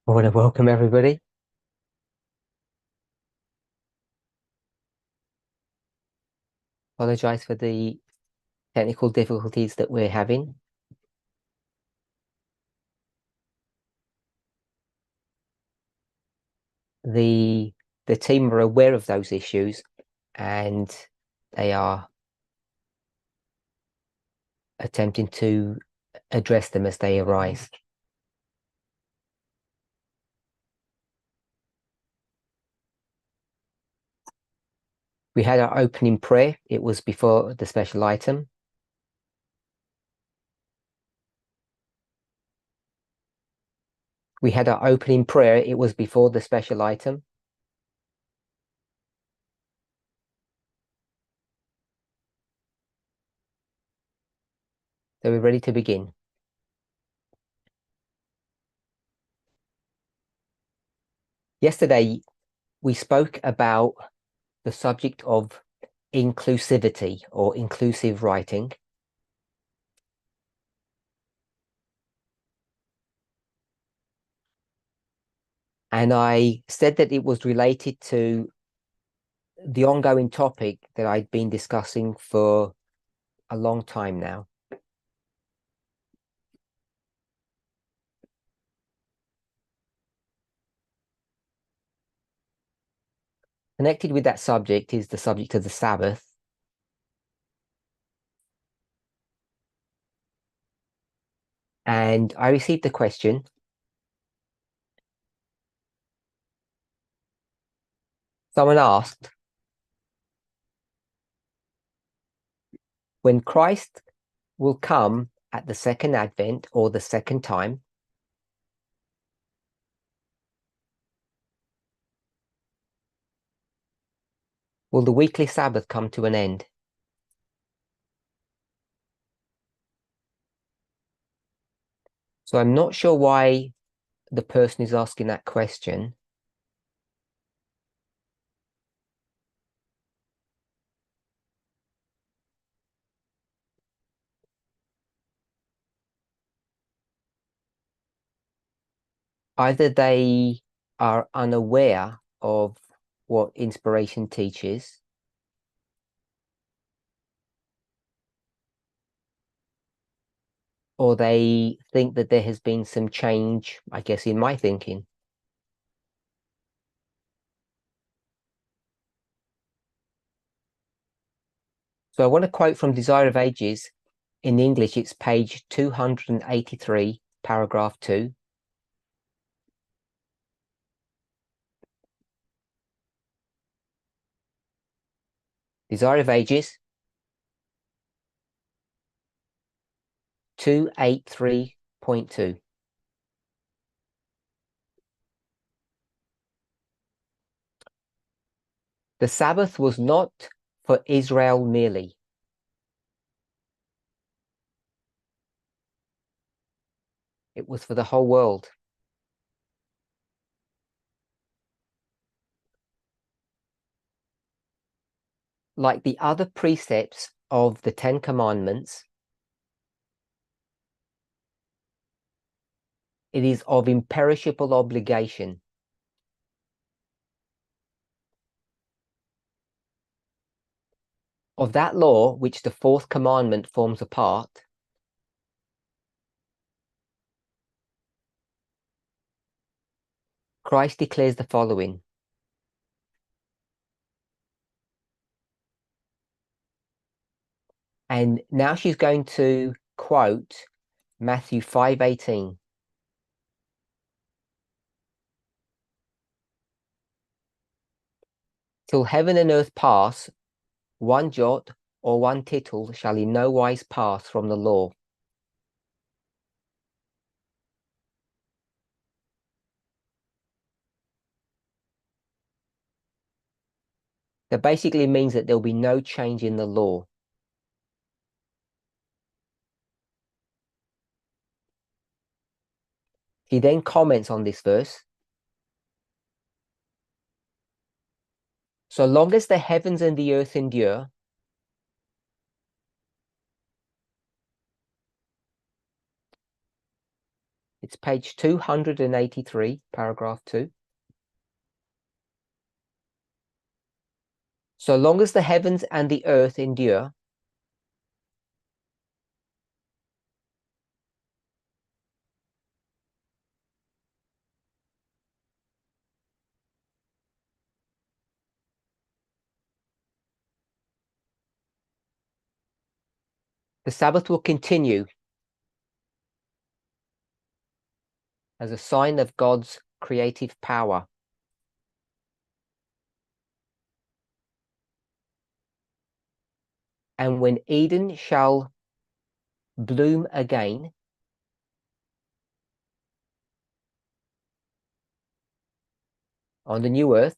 I want to welcome everybody. Apologize for the technical difficulties that we're having. The team are aware of those issues and they are attempting to address them as they arise. We had our opening prayer. It was before the special item. We had our opening prayer. It was before the special item. So we're ready to begin. Yesterday, we spoke about the subject of inclusivity or inclusive writing. And I said that it was related to the ongoing topic that I'd been discussing for a long time now. Connected with that subject is the subject of the Sabbath. And I received a question. Someone asked, when Christ will come at the second advent or the second time, will the weekly Sabbath come to an end? So I'm not sure why the person is asking that question. Either they are unaware of what inspiration teaches, or they think that there has been some change, I guess, in my thinking. So I want to quote from Desire of Ages. In English, it's page 283, paragraph 2. Desire of Ages, 283.2. The Sabbath was not for Israel merely. It was for the whole world. Like the other precepts of the Ten Commandments, it is of imperishable obligation. Of that law which the fourth commandment forms a part, Christ declares the following. And now she's going to quote Matthew 5:18. Till heaven and earth pass, one jot or one tittle shall in no wise pass from the law. That basically means that there'll be no change in the law. He then comments on this verse. So long as the heavens and the earth endure, It's page 283, paragraph 2. So long as the heavens and the earth endure, the Sabbath will continue as a sign of God's creative power. And when Eden shall bloom again, on the new earth,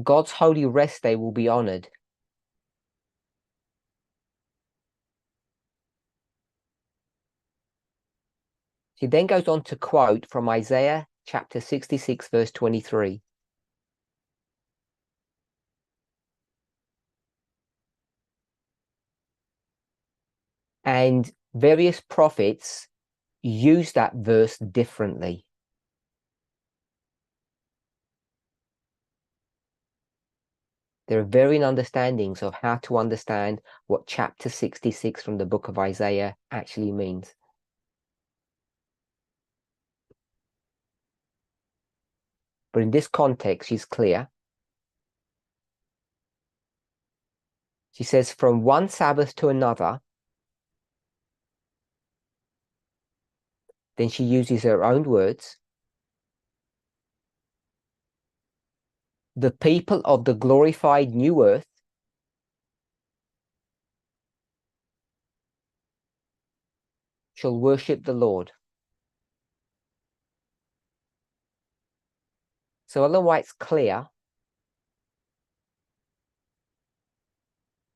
God's holy rest day will be honored. He then goes on to quote from Isaiah chapter 66, verse 23. And various prophets use that verse differently. There are varying understandings of how to understand what chapter 66 from the book of Isaiah actually means. But in this context, she's clear. She says, from one Sabbath to another, then she uses her own words. The people of the glorified new earth shall worship the Lord. So Ellen White's clear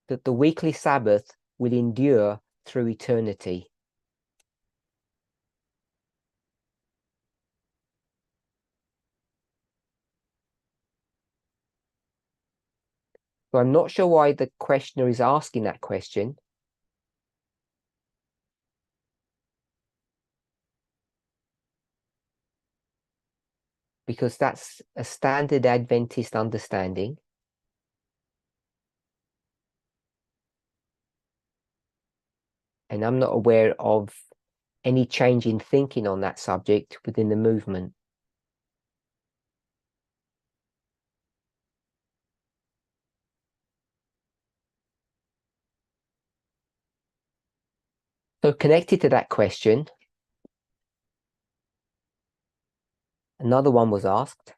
that the weekly Sabbath will endure through eternity. So I'm not sure why the questioner is asking that question. Because that's a standard Adventist understanding. And I'm not aware of any change in thinking on that subject within the movement. So connected to that question, another one was asked.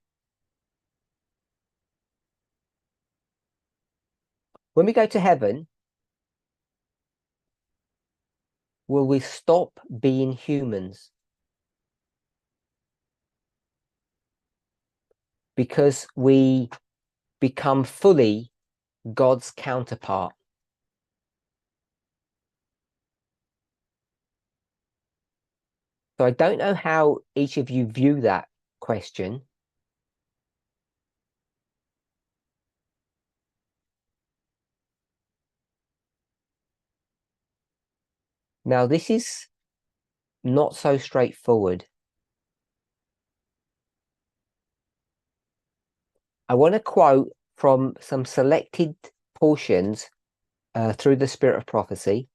When we go to heaven, will we stop being humans? Because we become fully God's counterpart. So I don't know how each of you view that question. Now, this is not so straightforward. I want to quote from some selected portions through the Spirit of Prophecy.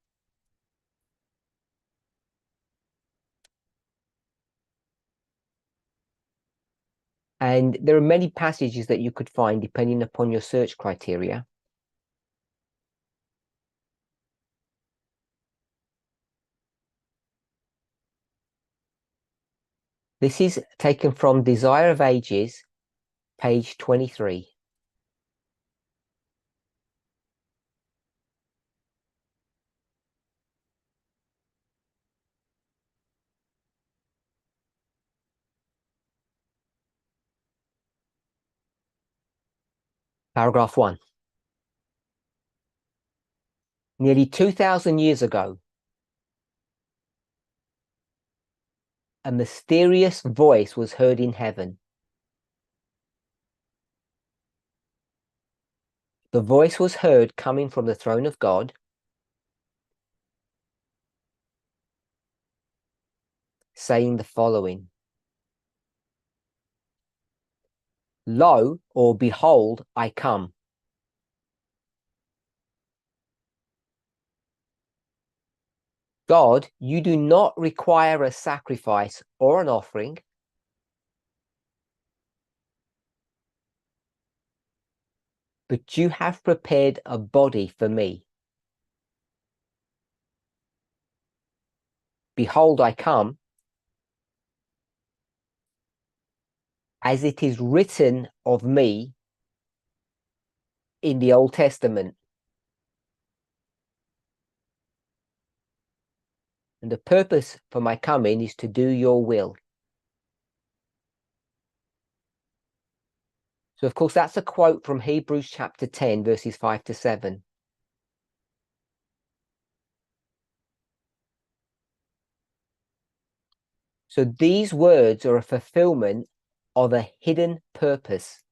And there are many passages that you could find depending upon your search criteria. This is taken from Desire of Ages, page 23. Paragraph 1. Nearly 2,000 years ago, a mysterious voice was heard in heaven. The voice was heard coming from the throne of God. saying the following: Lo, or behold, I come. God, you do not require a sacrifice or an offering, but you have prepared a body for me. Behold, I come, as it is written of me in the Old Testament. And the purpose for my coming is to do your will. So, of course, that's a quote from Hebrews chapter 10, verses 5 to 7. So these words are a fulfillment of a hidden purpose.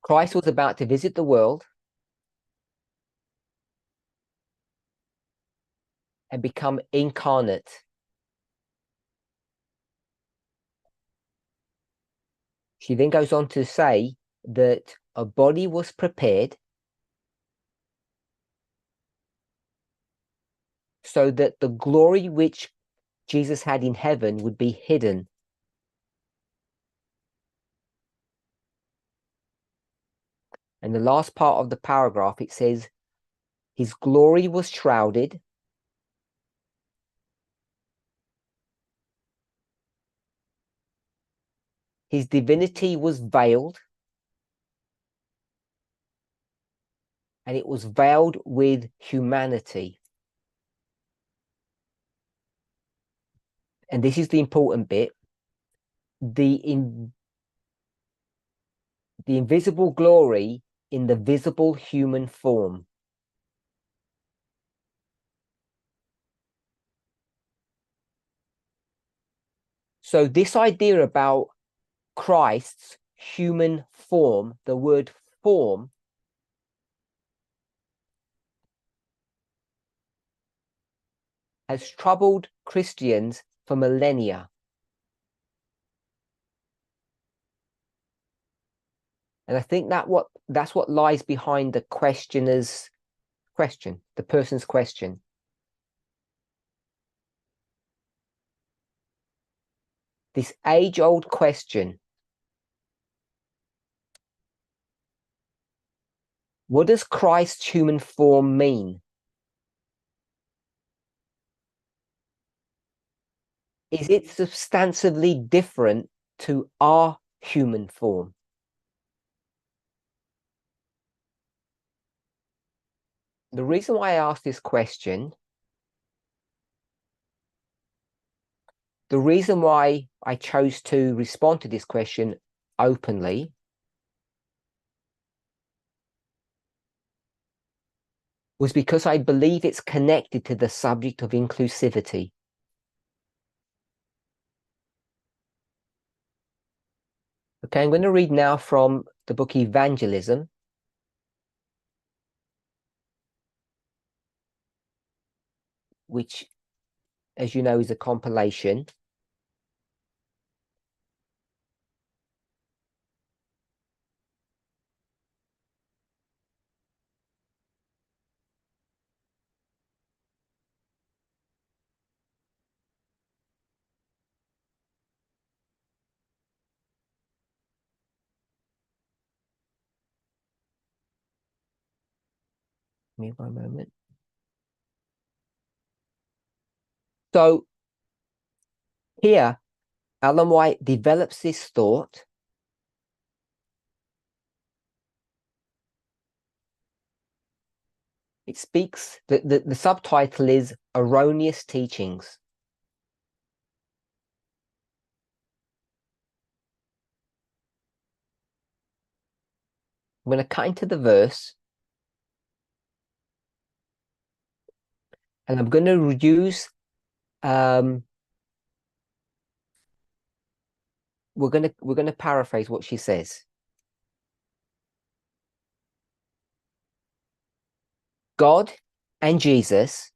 Christ was about to visit the world and become incarnate. She then goes on to say that a body was prepared so that the glory which Jesus had in heaven would be hidden. And the last part of the paragraph, it says, his glory was shrouded, his divinity was veiled, and it was veiled with humanity. And this is the important bit. The invisible glory in the visible human form. So this idea about Christ's human form, the word form, has troubled Christians for millennia. And I think that's what lies behind the questioner's question, the person's question. This age-old question: what does Christ's human form mean? Is it substantively different to our human form? The reason why I ask this question, the reason why I chose to respond to this question openly, was because I believe it's connected to the subject of inclusivity. Okay, I'm going to read now from the book Evangelism, which, as you know, is a compilation. Give me one moment. So here, Ellen White develops this thought. It speaks, the subtitle is Erroneous Teachings. I'm going to cut into the verse, and I'm going to use we're going to paraphrase what she says. God and Jesus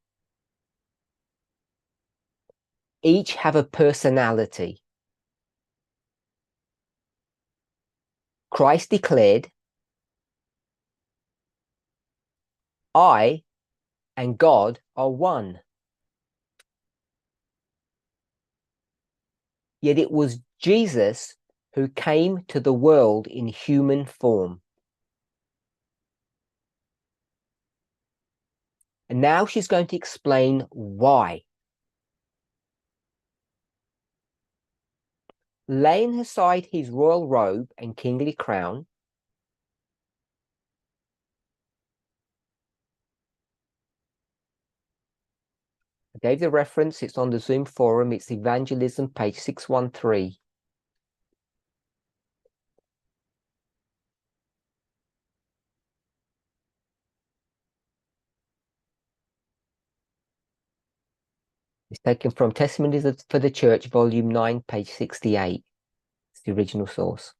each have a personality. Christ declared, I and God are one. Yet it was Jesus who came to the world in human form. And now she's going to explain why. Laying aside his royal robe and kingly crown, I gave the reference, it's on the Zoom forum, it's Evangelism, page 613. It's taken from Testimonies for the Church, volume 9, page 68. It's the original source.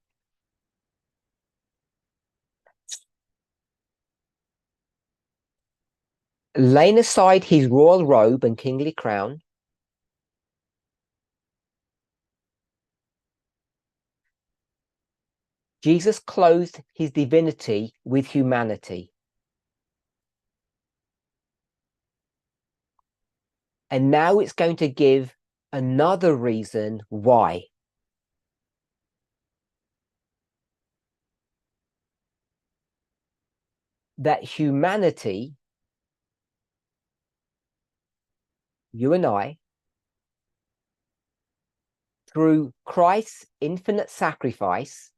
Laying aside his royal robe and kingly crown, Jesus clothed his divinity with humanity. And now it's going to give another reason why. That humanity, you and I, through Christ's infinite sacrifice,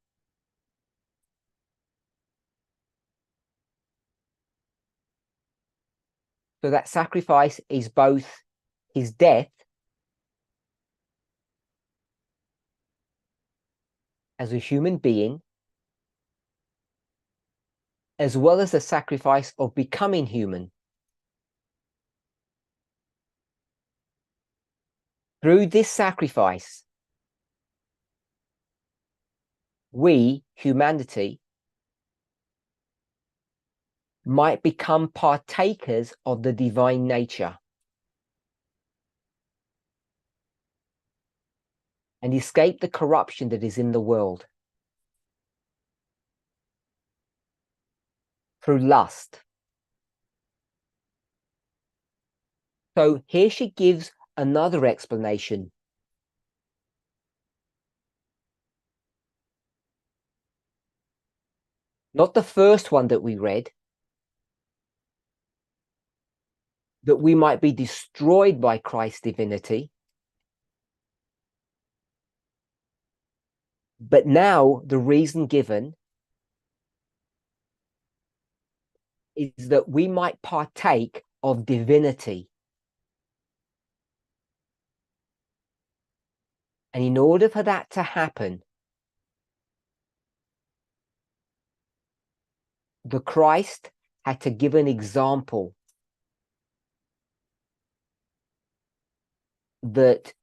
so that sacrifice is both his death as a human being, as well as the sacrifice of becoming human. Through this sacrifice, we, humanity, might become partakers of the divine nature and escape the corruption that is in the world through lust. So here she gives another explanation. Not the first one that we read, that we might be destroyed by Christ's divinity. But now the reason given is that we might partake of divinity. And in order for that to happen, the Christ had to give an example that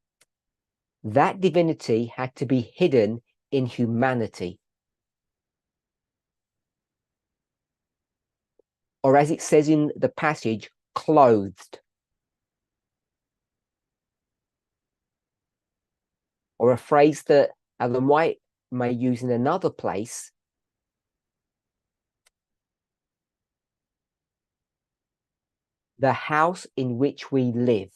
divinity had to be hidden in humanity. Or as it says in the passage, clothed. Or a phrase that Ellen White may use in another place, the house in which we live.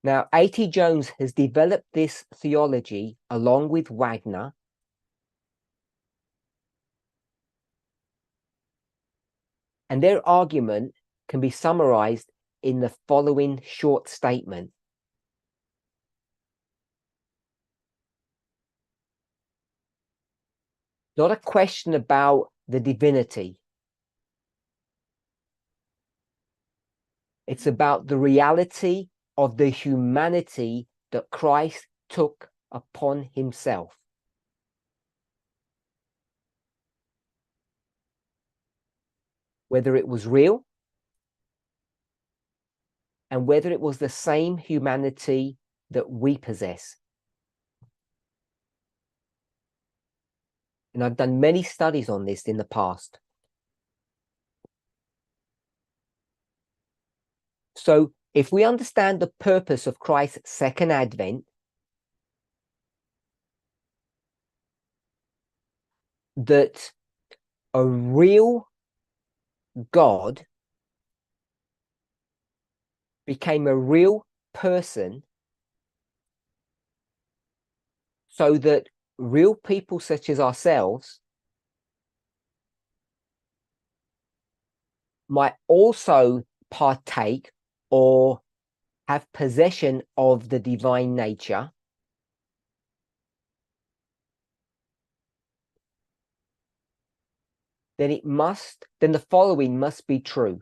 Now, A.T. Jones has developed this theology along with Wagner, and their argument can be summarized in the following short statement. Not a question about the divinity. It's about the reality of the humanity that Christ took upon himself. Whether it was real and whether it was the same humanity that we possess. And I've done many studies on this in the past. So if we understand the purpose of Christ's second advent, that a real God became a real person so that real people such as ourselves might also partake or have possession of the divine nature, then the following must be true.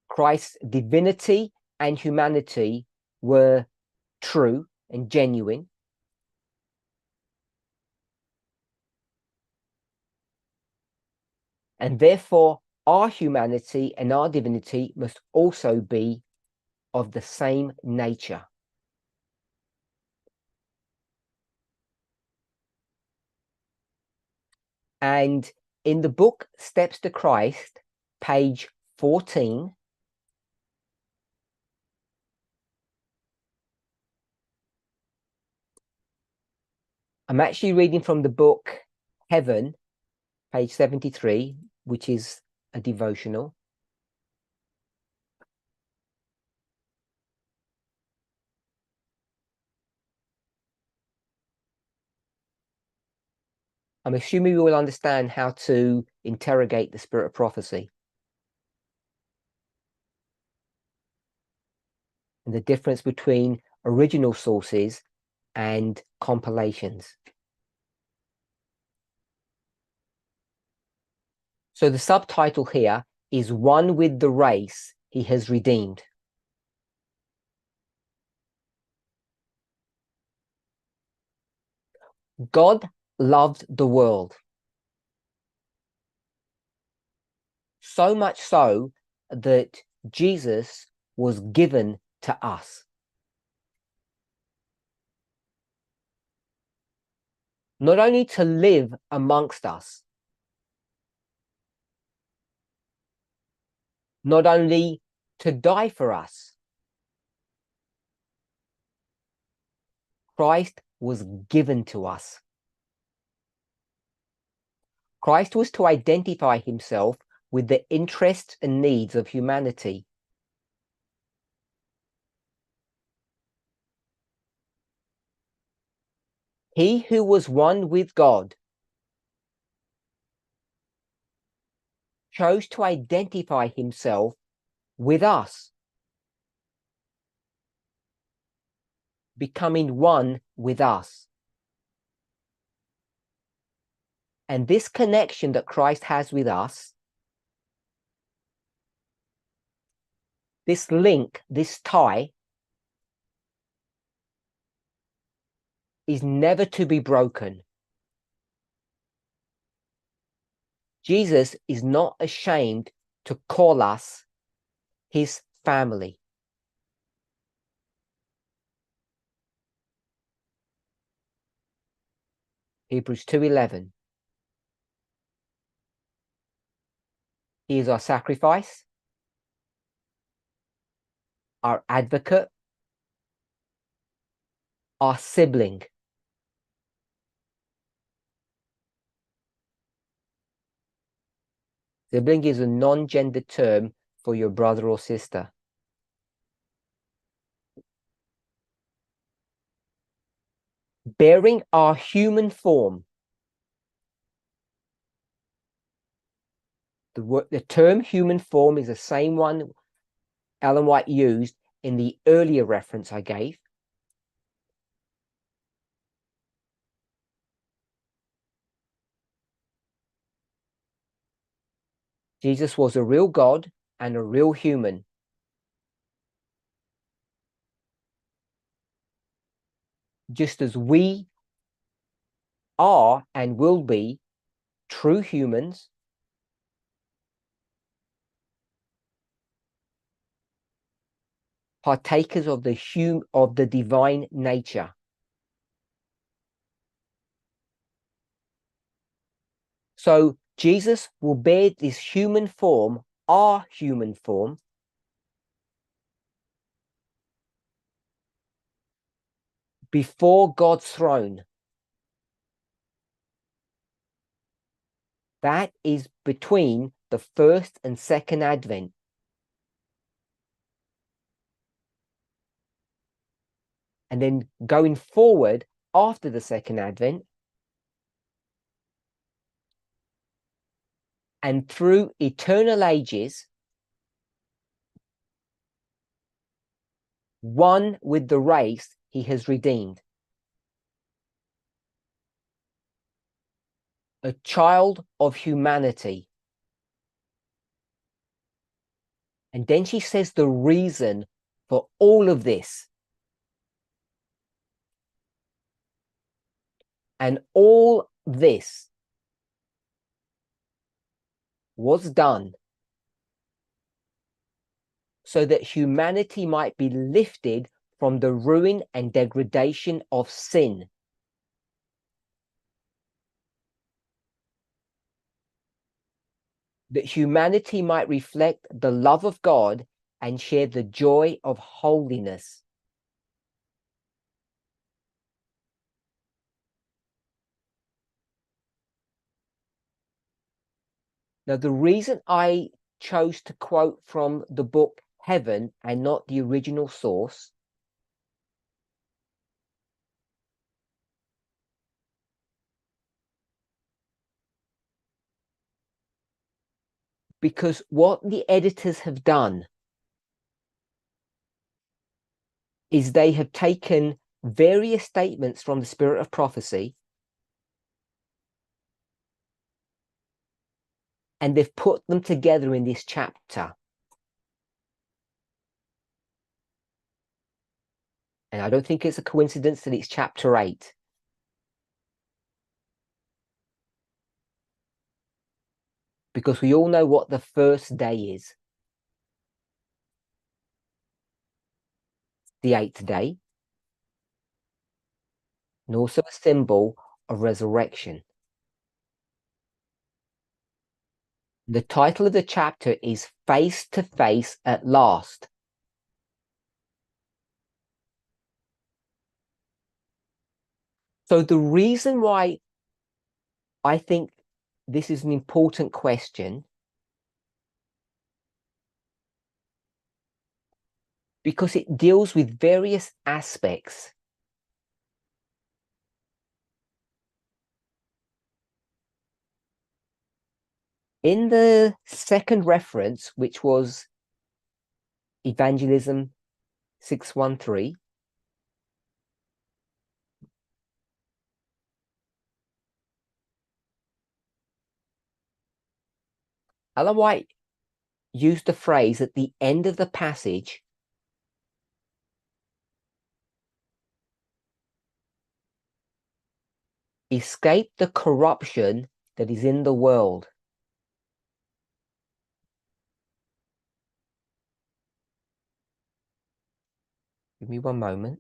Christ's divinity and humanity were true and genuine. And therefore, our humanity and our divinity must also be of the same nature. And in the book Steps to Christ, page 14, I'm actually reading from the book Heaven, page 73, which is a devotional. I'm assuming we will understand how to interrogate the spirit of prophecy and the difference between original sources and compilations. So the subtitle here is One with the Race He Has Redeemed. God loved the world, so much so that Jesus was given to us. Not only to live amongst us, not only to die for us, Christ was given to us. Christ was to identify himself with the interests and needs of humanity. He who was one with God chose to identify himself with us, becoming one with us. And this connection that Christ has with us, this link, this tie, is never to be broken. Jesus is not ashamed to call us his family. Hebrews 2:11. He is our sacrifice, our advocate, our sibling. Sibling is a non-gender term for your brother or sister. Bearing our human form. The term human form is the same one Ellen White used in the earlier reference I gave. Jesus was a real God and a real human. Just as we are and will be true humans, partakers of the divine nature. So Jesus will bear this human form, our human form, before God's throne. That is between the first and second advent. And then going forward after the second advent, and through eternal ages, one with the race he has redeemed. A child of humanity. And then she says the reason for all of this. And all this was done so that humanity might be lifted from the ruin and degradation of sin. That humanity might reflect the love of God and share the joy of holiness. Now, the reason I chose to quote from the book Heaven and not the original source because what the editors have done is they have taken various statements from the Spirit of Prophecy and they've put them together in this chapter. And I don't think it's a coincidence that it's chapter 8. Because we all know what the first day is. The 8th day. And also a symbol of resurrection. The title of the chapter is Face to Face at Last. So the reason why I think this is an important question, because it deals with various aspects in the second reference, which was Evangelism 613. Ellen White used the phrase at the end of the passage, escape the corruption that is in the world. Give me one moment.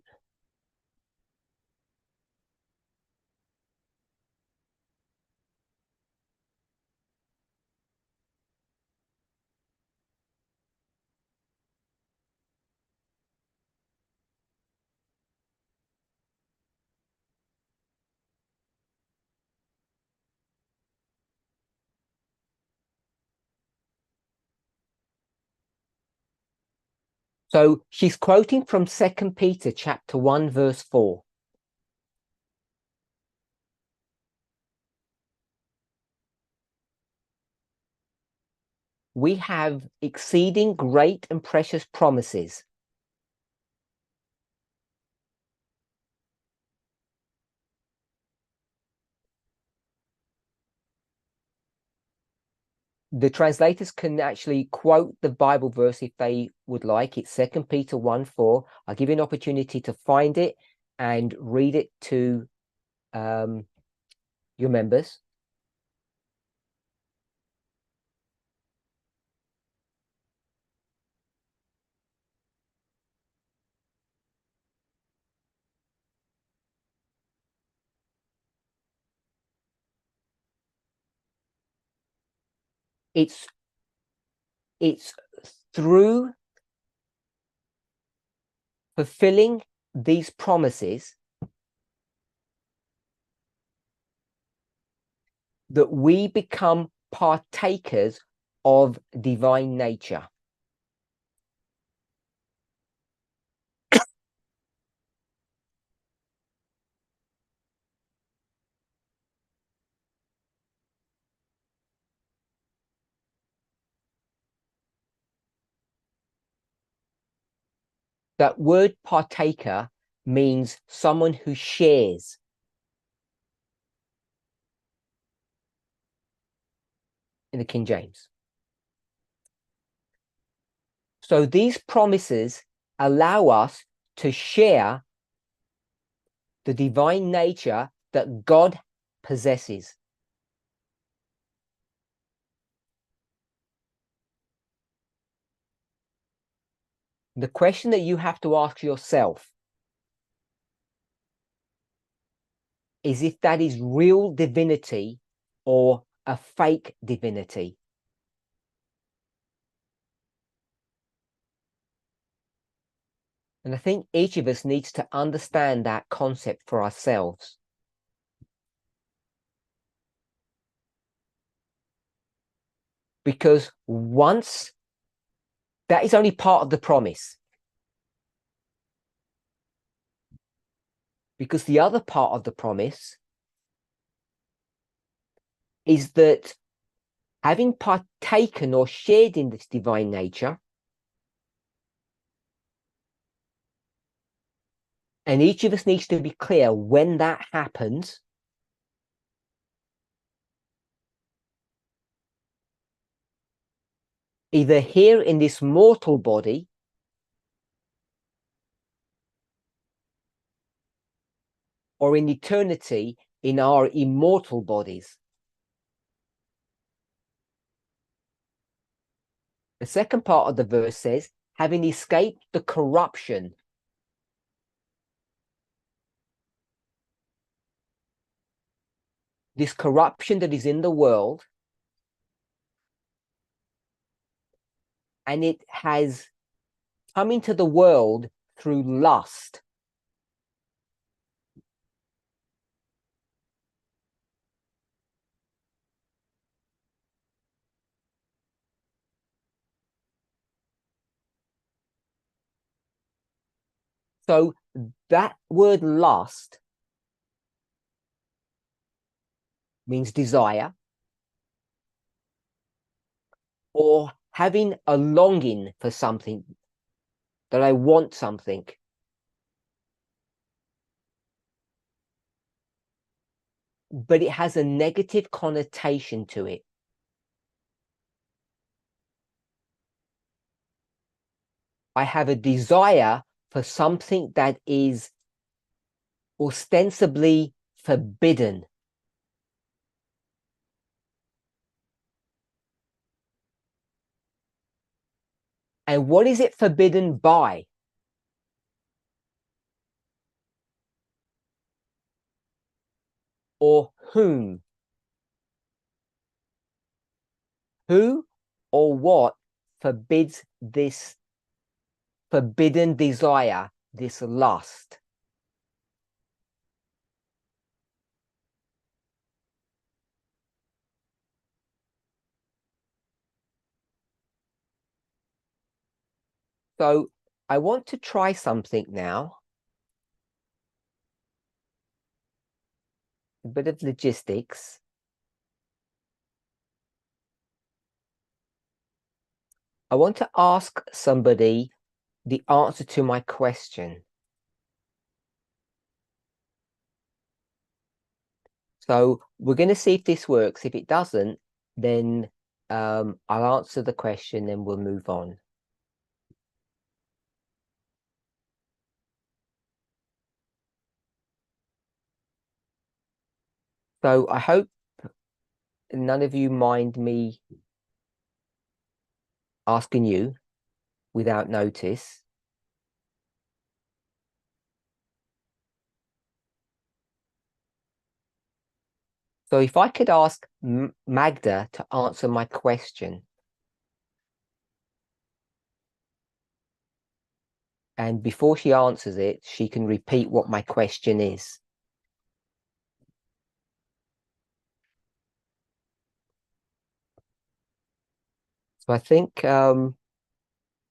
So she's quoting from 2 Peter chapter 1, verse 4. We have exceeding great and precious promises. The translators can actually quote the Bible verse if they would like. It's 2 Peter 1, 4. I'll give you an opportunity to find it and read it to your members. It's through fulfilling these promises that we become partakers of divine nature. That word partaker means someone who shares. In the King James. So these promises allow us to share the divine nature that God possesses. The question that you have to ask yourself is if that is real divinity or a fake divinity. And I think each of us needs to understand that concept for ourselves. Because once that is only part of the promise. Because the other part of the promise is that having partaken or shared in this divine nature, and each of us needs to be clear when that happens, either here in this mortal body or in eternity in our immortal bodies. The second part of the verse says, having escaped the corruption. This corruption that is in the world, and it has come into the world through lust. So that word lust means desire or having a longing for something, that I want something. But it has a negative connotation to it. I have a desire for something that is ostensibly forbidden. And what is it forbidden by? Or whom? Who or what forbids this forbidden desire, this lust? So I want to try something now. A bit of logistics. I want to ask somebody the answer to my question. So we're going to see if this works. If it doesn't, then I'll answer the question and we'll move on. So I hope none of you mind me asking you without notice. So if I could ask Magda to answer my question, and before she answers it, she can repeat what my question is. So I think the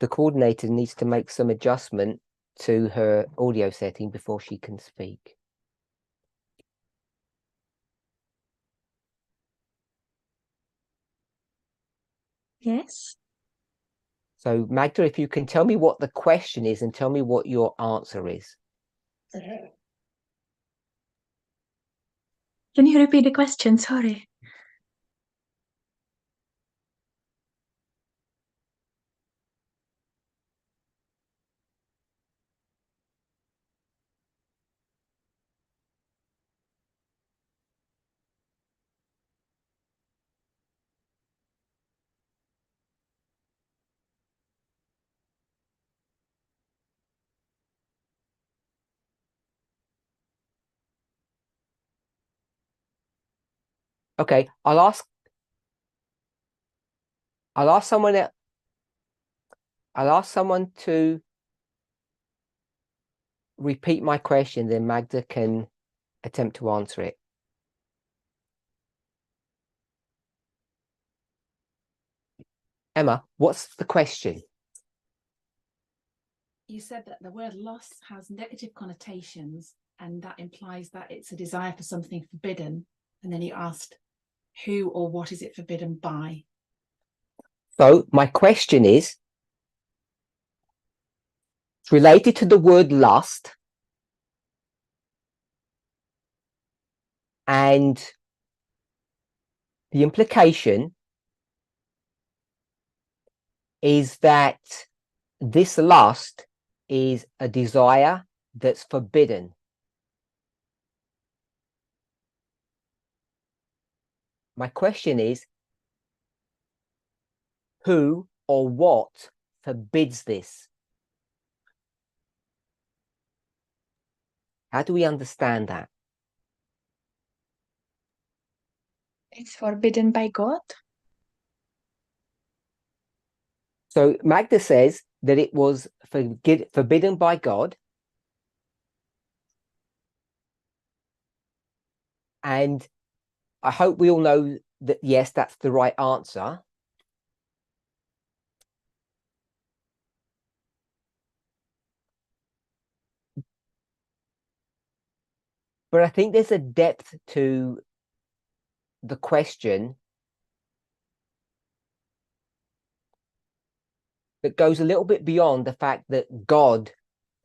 coordinator needs to make some adjustment to her audio setting before she can speak. Yes. So Magda, if you can tell me what the question is and tell me what your answer is. Can you repeat the question? Sorry. Okay, I'll ask someone to repeat my question, then Magda can attempt to answer it. Emma, what's the question? You said that the word loss has negative connotations, and that implies that it's a desire for something forbidden. And then you asked, who or what is it forbidden by? So my question is, it's related to the word lust, and the implication is that this lust is a desire that's forbidden. My question is, who or what forbids this? How do we understand that? It's forbidden by God. So Magda says that it was forbidden by God. And I hope we all know that, yes, that's the right answer. But I think there's a depth to the question that goes a little bit beyond the fact that God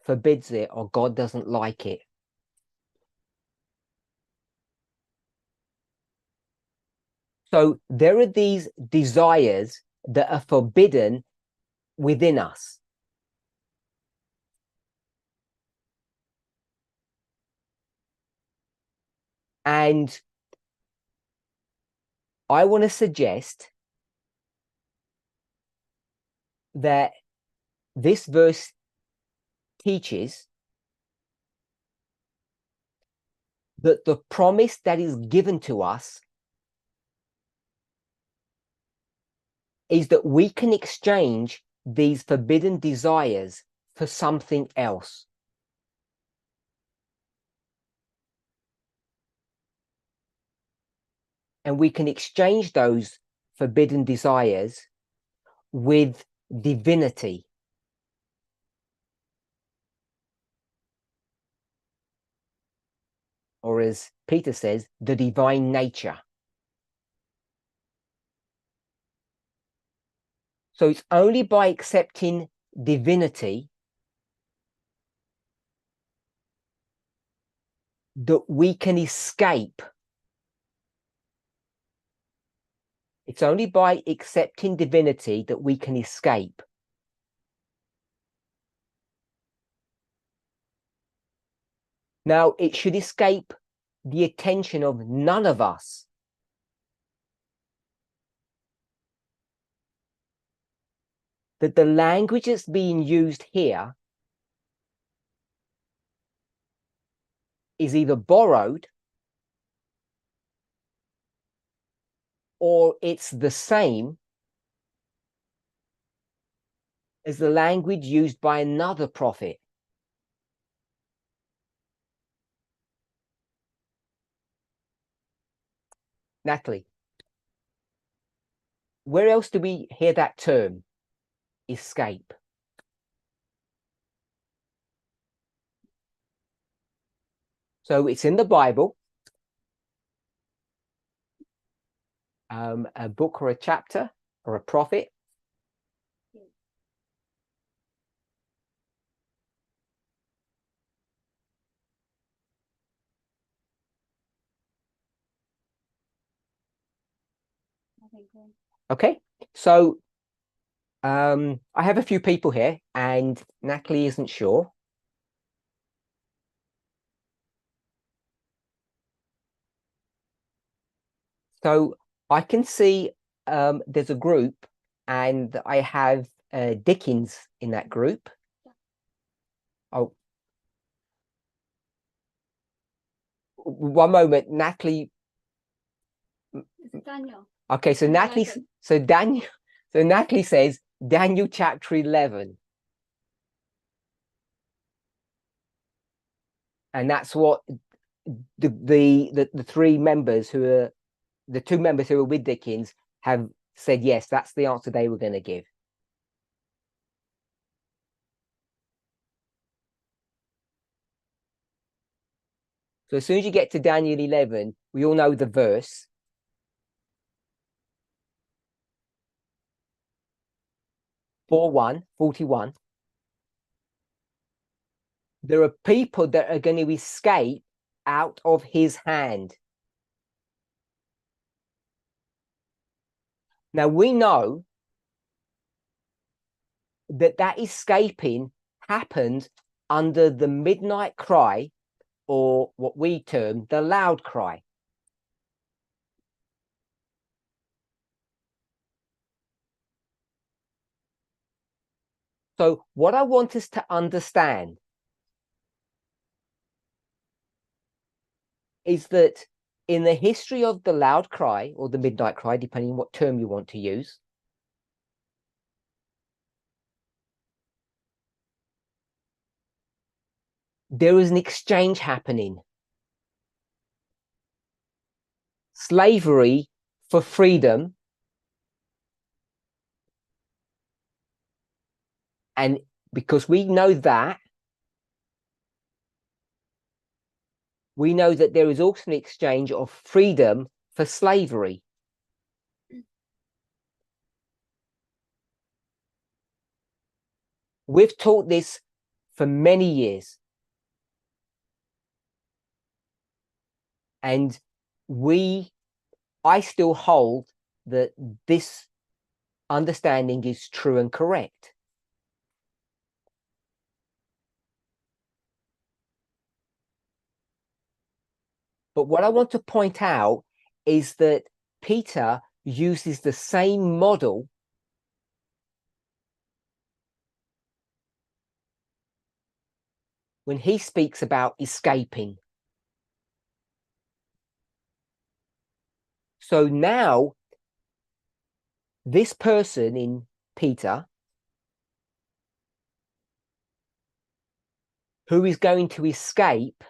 forbids it or God doesn't like it. So there are these desires that are forbidden within us. And I want to suggest that this verse teaches that the promise that is given to us is that we can exchange these forbidden desires for something else. And we can exchange those forbidden desires with divinity. Or as Peter says, the divine nature. So it's only by accepting divinity that we can escape. It's only by accepting divinity that we can escape. Now, it should escape the attention of none of us. That the language that's being used here is either borrowed or it's the same as the language used by another prophet? Natalie, where else do we hear that term, escape? So it's in the Bible, a book or a chapter or a prophet. Okay, so I have a few people here and Natalie isn't sure. So I can see there's a group and I have Dickens in that group. Oh, one moment, Natalie. Daniel. Okay, so Natalie, so Daniel, so Natalie says Daniel chapter 11. And that's what the three members who are the two members who are with Dickens have said, yes, that's the answer they were going to give. So as soon as you get to Daniel 11, we all know the verse. (41). There are people that are going to escape out of his hand. Now we know that that escaping happened under the midnight cry, or what we term the loud cry. So what I want us to understand is that in the history of the loud cry or the midnight cry, depending on what term you want to use, there is an exchange happening. Slavery for freedom. And because we know that, we know that there is also an exchange of freedom for slavery. We've taught this for many years. And I still hold that this understanding is true and correct. But what I want to point out is that Peter uses the same model when he speaks about escaping. So now, this person in Peter, who is going to escape,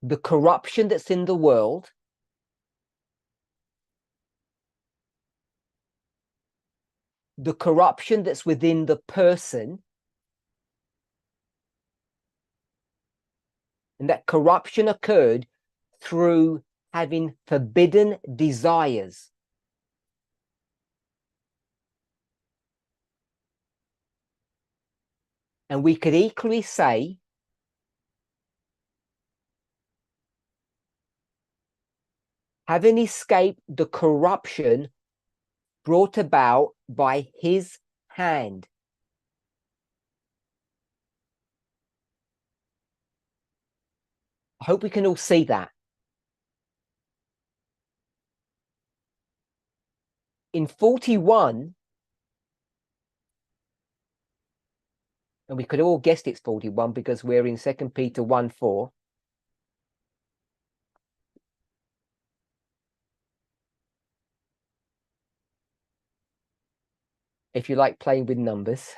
the corruption that's in the world, the corruption that's within the person, and that corruption occurred through having forbidden desires. And we could equally say having escaped the corruption brought about by his hand. I hope we can all see that. in 41, and we could all guessed it's 41 because we're in 2 Peter 1:4. If you like playing with numbers.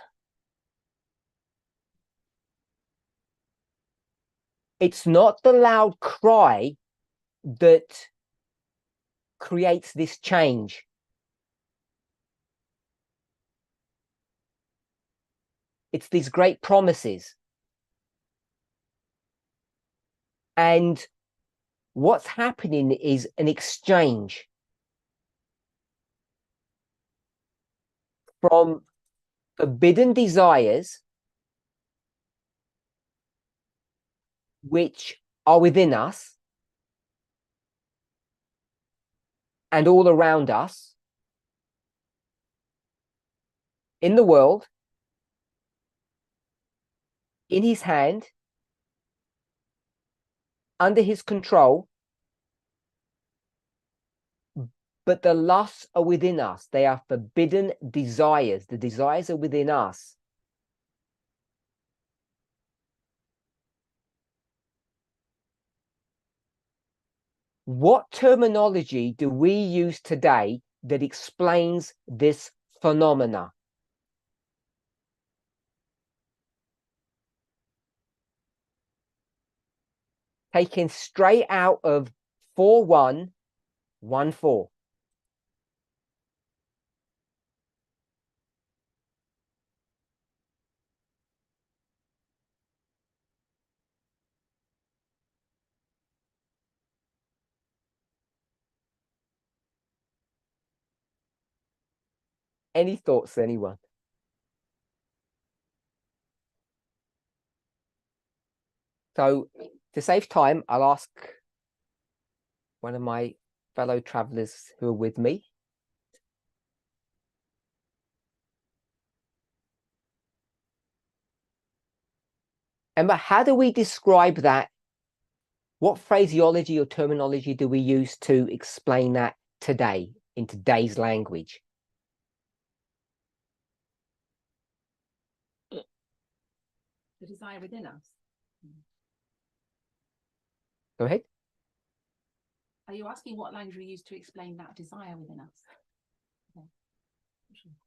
It's not the loud cry that creates this change. It's these great promises. And what's happening is an exchange from forbidden desires, which are within us and all around us in the world, in his hand, under his control, but the lusts are within us. They are forbidden desires. The desires are within us. What terminology do we use today that explains this phenomena? Taken straight out of 4:1:1:4. Any thoughts, anyone? So to save time, I'll ask one of my fellow travelers who are with me. Emma, how do we describe that? What phraseology or terminology do we use to explain that today, in today's language? The desire within us. Go ahead. Are you asking what language we use to explain that desire within us? Okay.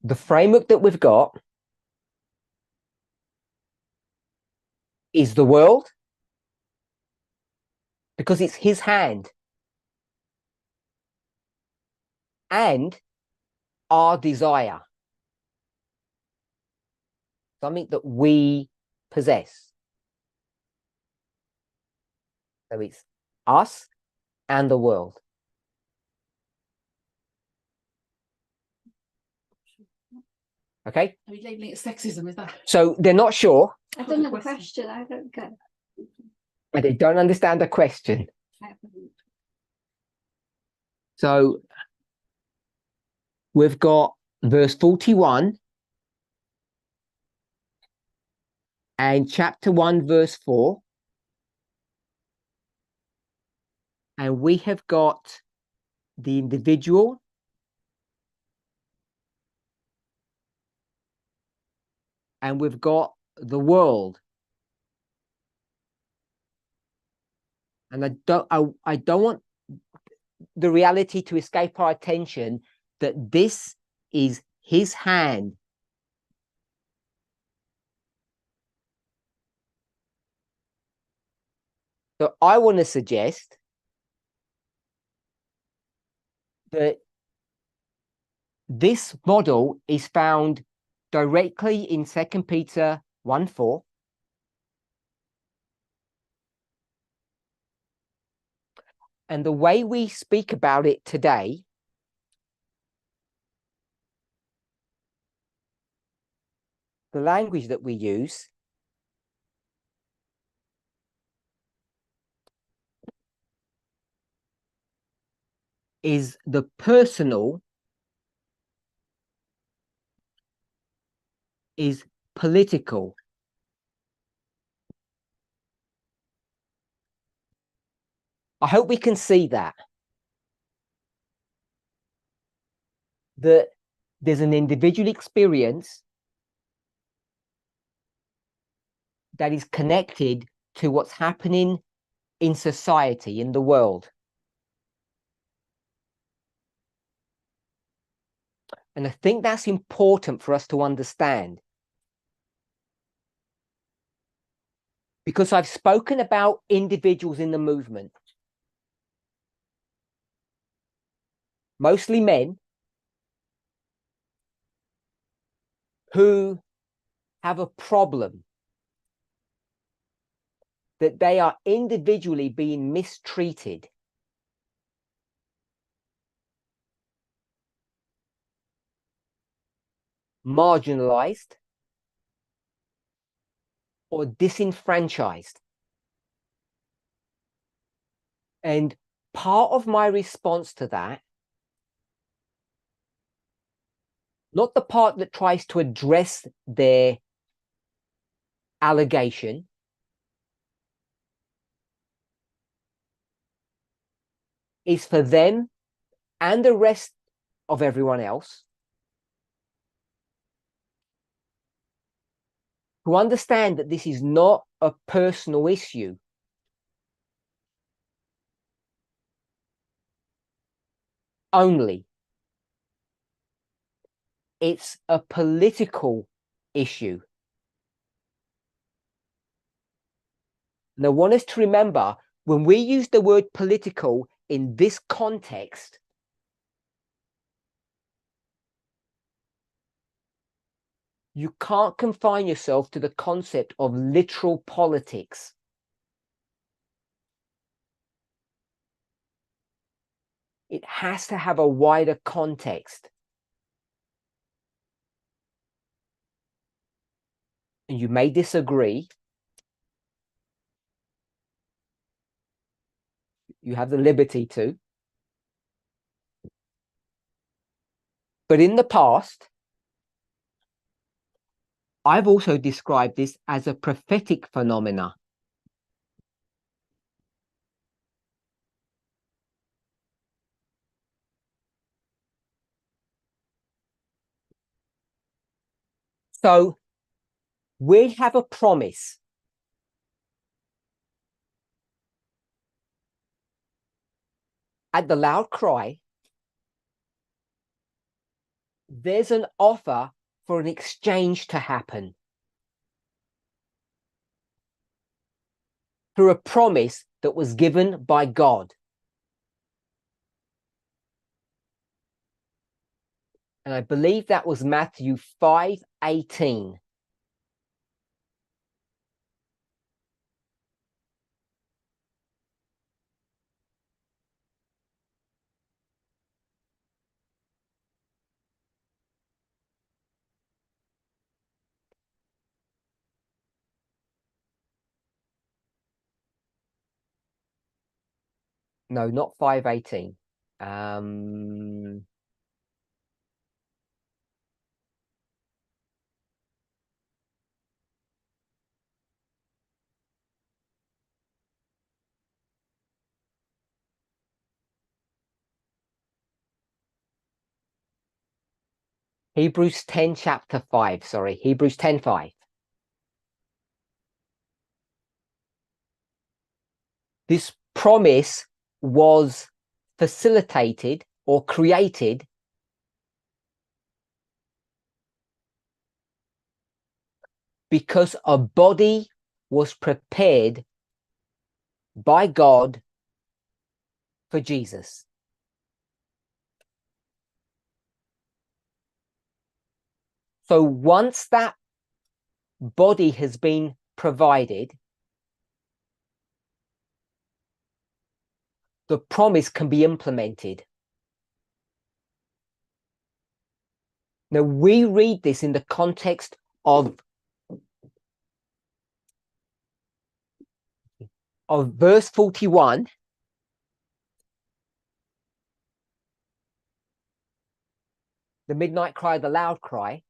The framework that we've got is the world, because it's his hand, and our desire, something that we possess. So it's us and the world. Okay. Are we labeling it sexism? Is that So they're not sure. I don't know the question. I don't get. But they don't understand the question. So we've got verse 41 and chapter 1, verse 4. And we have got the individual, and we've got the world. And I don't want the reality to escape our attention that this is his hand. So I want to suggest that this model is found directly in 2 Peter 1:4. And the way we speak about it today the language that we use is the personal is political. I hope we can see that. that there's an individual experience that is connected to what's happening in society, in the world. And I think that's important for us to understand. Because I've spoken about individuals in the movement, mostly men, who have a problem that they are individually being mistreated. Marginalized or disenfranchised. And part of my response to that, not the part that tries to address their allegation, is for them and the rest of everyone else to understand that this is not a personal issue. Only. It's a political issue. And I want us to remember, when we use the word political in this context, you can't confine yourself to the concept of literal politics. It has to have a wider context. And you may disagree. You have the liberty to. But in the past, I've also described this as a prophetic phenomena. So we have a promise. At the loud cry, there's an offer for an exchange to happen. Through a promise that was given by God. And I believe that was Matthew 5:18. No, not 5:18. Hebrews 10 chapter 5, sorry, Hebrews 10:5. This promise was facilitated or created because a body was prepared by God for Jesus. So once that body has been provided, the promise can be implemented. Now, we read this in the context of verse 41. The midnight cry, the loud cry.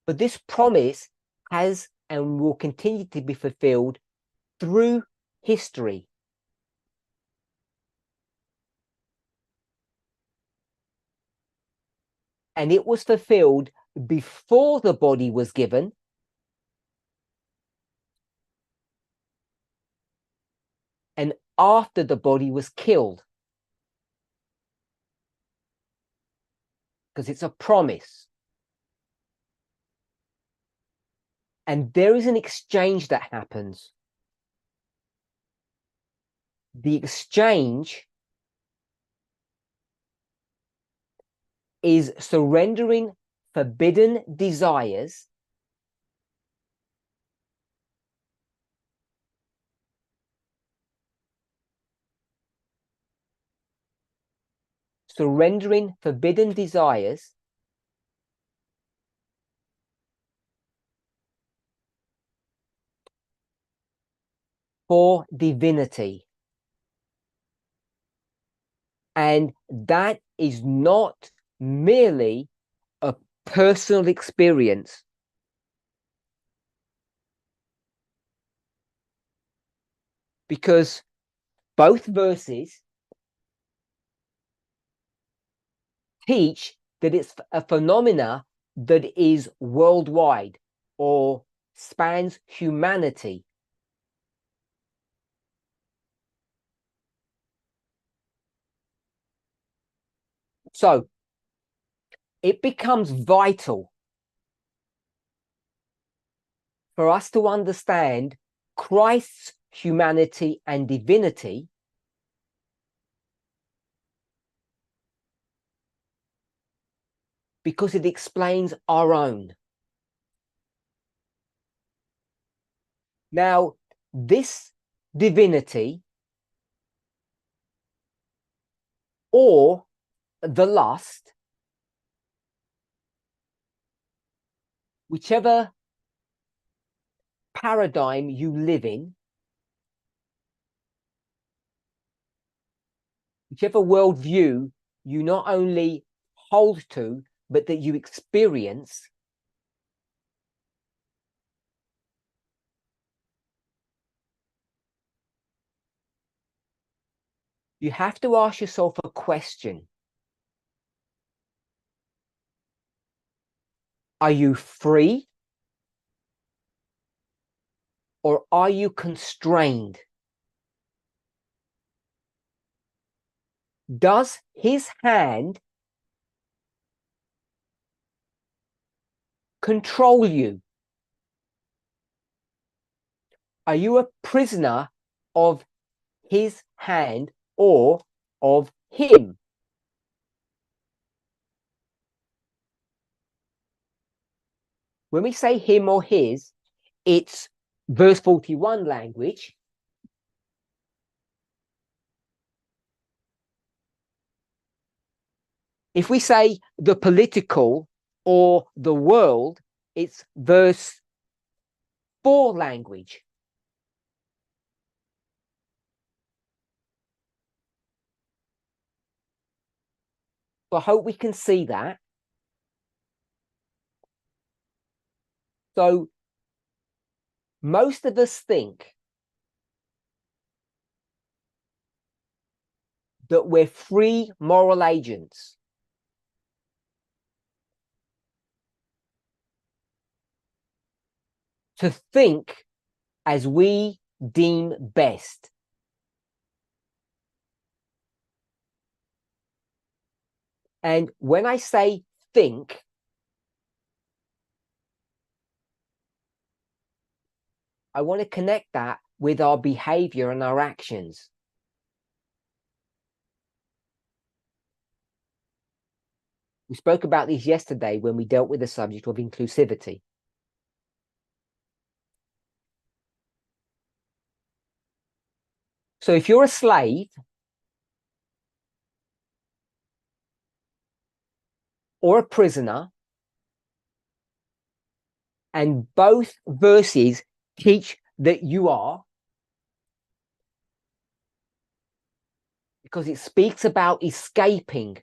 But this promise has and will continue to be fulfilled through history. and it was fulfilled before the body was given, and after the body was killed. Because it's a promise. And there is an exchange that happens. The exchange is surrendering forbidden desires for divinity. And that is not merely a personal experience. Because both verses teach that it's a phenomena that is worldwide or spans humanity. So it becomes vital for us to understand Christ's humanity and divinity because it explains our own. Now, this divinity or the lust, whichever paradigm you live in, whichever worldview you not only hold to, but that you experience, you have to ask yourself a question. Are you free or are you constrained? Does his hand control you? Are you a prisoner of his hand or of him? When we say him or his, it's verse 41 language. If we say the political or the world, it's verse 4 language. So I hope we can see that. So most of us think that we're free moral agents. To think as we deem best. And when I say think, I want to connect that with our behavior and our actions. We spoke about these yesterday when we dealt with the subject of inclusivity. So if you're a slave or a prisoner, and both verses teach that you are, because it speaks about escaping.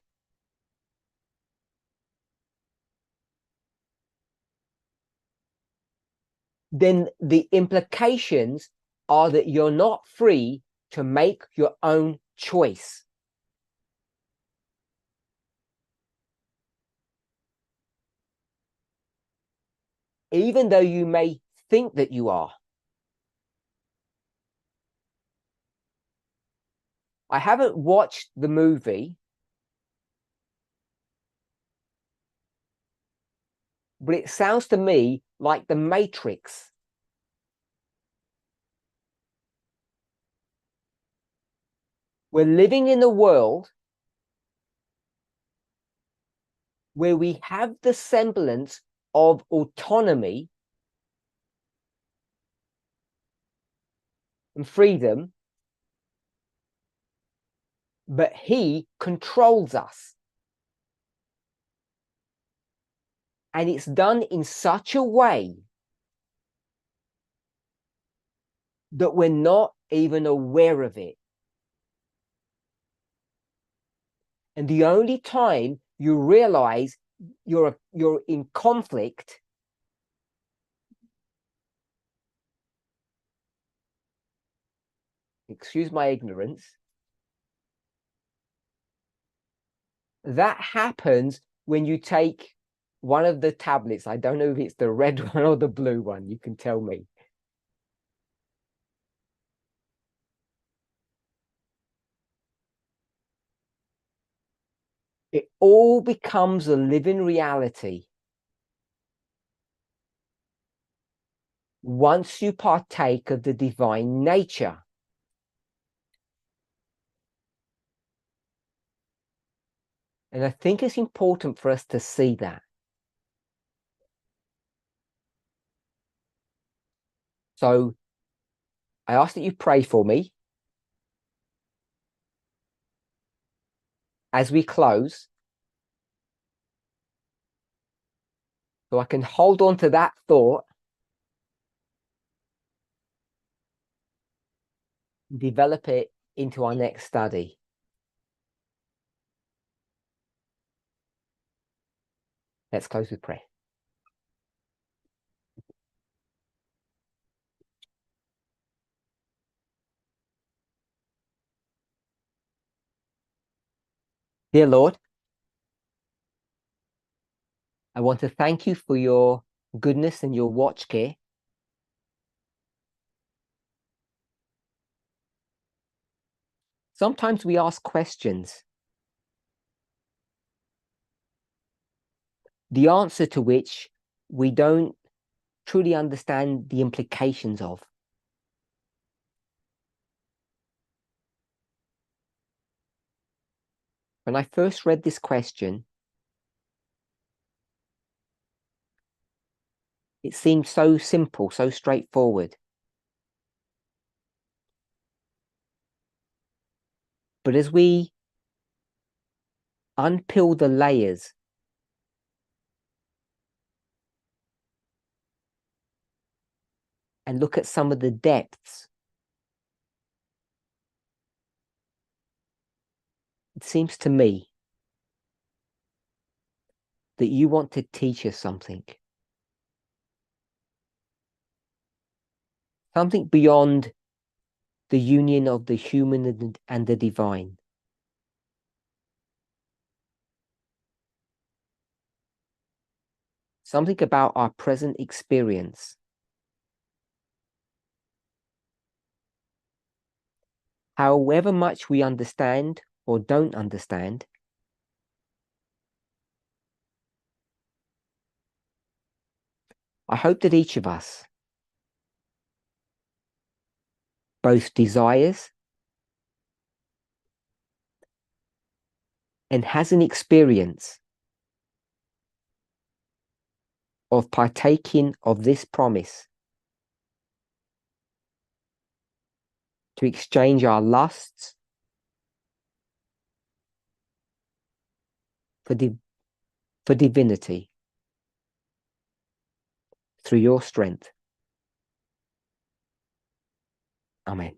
Then the implications are that you're not free to make your own choice. even though you may think that you are. I haven't watched the movie, but it sounds to me like the Matrix. We're living in a world where we have the semblance of autonomy and freedom, but he controls us. And it's done in such a way that we're not even aware of it. And the only time you realize you're in conflict excuse my ignorance, that happens when you take one of the tablets. I don't know if it's the red one or the blue one. You can tell me. It all becomes a living reality once you partake of the divine nature. And I think it's important for us to see that. So I ask that you pray for me as we close, so I can hold on to that thought, develop it into our next study. Let's close with prayer. Dear Lord, I want to thank you for your goodness and your watch care. Sometimes we ask questions, the answer to which we don't truly understand the implications of. When I first read this question, it seemed so simple, so straightforward. But as we unpeel the layers, and look at some of the depths, it seems to me that you want to teach us something. Something beyond the union of the human and the divine. Something about our present experience. However much we understand or don't understand, I hope that each of us both desires and has an experience of partaking of this promise to exchange our lusts for divinity through your strength. Amen.